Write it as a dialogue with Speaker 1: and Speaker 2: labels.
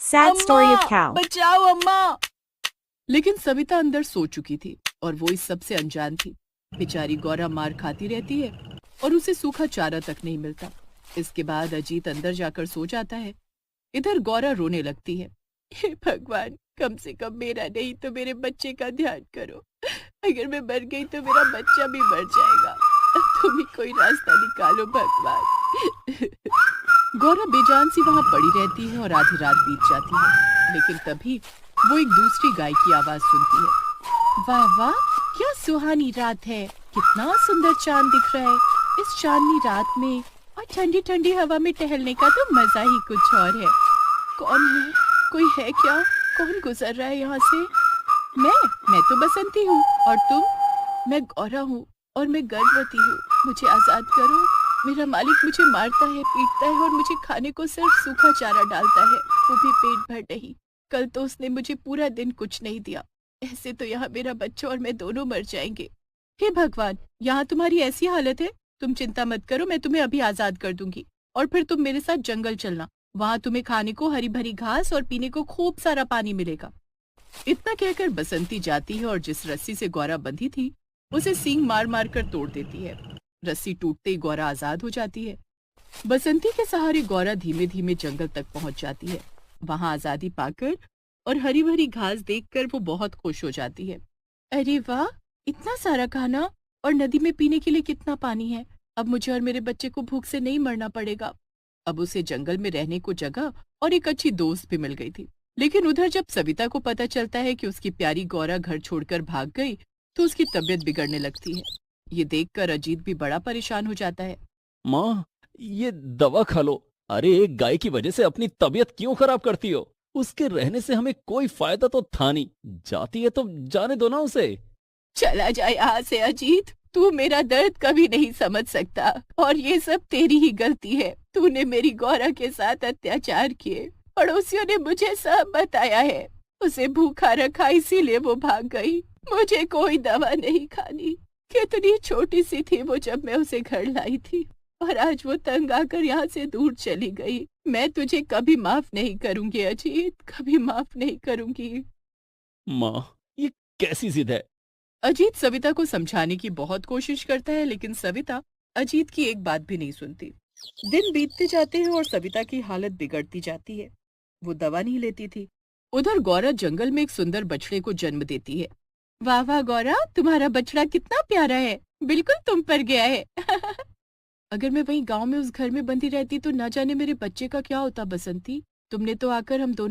Speaker 1: Sad story of
Speaker 2: अम्मा
Speaker 1: cow.
Speaker 2: बचाओ अम्मा। लेकिन सविता अंदर सो चुकी थी और वो इस सब से अनजान थी। बेचारी गौरा मार खाती रहती है और उसे सूखा चारा तक नहीं मिलता। इसके बाद अजीत अंदर जाकर सो जाता है। इधर गौरा रोने लगती है। हे भगवान, कम से कम मेरा नहीं तो मेरे बच्चे का ध्यान करो। अगर मैं मर गई तो मेरा बच्चा भी मर जाएगा। तुम ही कोई रास्ता निकालो भगवान। गौरा बेजान सी वहां पड़ी रहती है और आधी रात बीत जाती है। लेकिन तभी वो एक दूसरी गाय की आवाज सुनती है। वाह वाह, क्या सुहानी रात है। कितना सुंदर चांद दिख रहा है। इस चांदनी रात में और ठंडी ठंडी हवा में टहलने का तो मजा ही कुछ और है। कौन है? कोई है क्या? कौन गुजर रहा है यहाँ से? मैं तो बसंती हूँ। और तुम? मैं गौरा हूँ और मैं गर्भवती हूँ। मुझे आजाद करो। मेरा मालिक मुझे मारता है, पीटता है और मुझे खाने को सिर्फ सूखा चारा डालता है, वो भी पेट भर नहीं। कल तो उसने मुझे पूरा दिन कुछ नहीं दिया। ऐसे तो यहाँ मेरा बच्चा और मैं दोनों मर जाएंगे। हे भगवान, यहाँ तुम्हारी ऐसी हालत है। तुम चिंता मत करो, मैं तुम्हें अभी आजाद कर दूंगी और फिर तुम मेरे साथ जंगल चलना। वहां तुम्हें खाने को हरी भरी घास और पीने को खूब सारा पानी मिलेगा। इतना कहकर बसंती जाती है और जिस रस्सी से गौरा बंधी थी उसे सींग मार मार कर तोड़ देती है। रस्सी टूटते ही गौरा आजाद हो जाती है। बसंती के सहारे गौरा धीमे धीमे जंगल तक पहुंच जाती है। वहां आजादी पाकर और हरी भरी घास देखकर वो बहुत खुश हो जाती है। अरे वाह, इतना सारा खाना और नदी में पीने के लिए कितना पानी है। अब मुझे और मेरे बच्चे को भूख से नहीं मरना पड़ेगा। अब उसे जंगल में रहने को जगह और एक अच्छी दोस्त भी मिल गई थी। लेकिन उधर जब सविता को पता चलता है कि उसकी प्यारी गौरा घर छोड़कर भाग गई तो उसकी तबीयत बिगड़ने लगती है। ये देखकर अजीत भी बड़ा परेशान हो जाता है।
Speaker 3: माँ, ये दवा खा लो। अरे, एक गाय की वजह से अपनी तबीयत क्यों खराब करती हो? उसके रहने से हमें कोई फायदा तो था नहीं। जाती है तो जाने दो ना उसे।
Speaker 2: चला जा यहाँ से अजीत, तू मेरा दर्द कभी नहीं समझ सकता और ये सब तेरी ही गलती है। तूने मेरी गौरा के साथ अत्याचार किए। पड़ोसियों ने मुझे सब बताया है। उसे भूखा रखा इसीलिए वो भाग गई। मुझे कोई दवा नहीं खानी। कितनी छोटी सी थी वो जब मैं उसे घर लाई थी और आज वो तंग आकर यहाँ से दूर चली गई। मैं तुझे कभी माफ नहीं करूंगी अजीत, कभी माफ नहीं करूंगी।
Speaker 3: माँ, ये कैसी जिद है?
Speaker 2: अजीत सविता को समझाने की बहुत कोशिश करता है लेकिन सविता अजीत की एक बात भी नहीं सुनती। दिन बीतते जाते हैं और सविता की हालत बिगड़ती जाती है। वो दवा नहीं लेती थी। उधर गौरा जंगल में एक सुंदर बछड़े को जन्म देती है। वाह वाह गौरा, तुम्हारा बछड़ा कितना प्यारा है, बिल्कुल तुम पर गया है। अगर मैं वहीं गांव में उस घर में बंधी रहती तो ना जाने मेरे बच्चे का क्या होता बसंती। तुमने तो आकर हम दोनों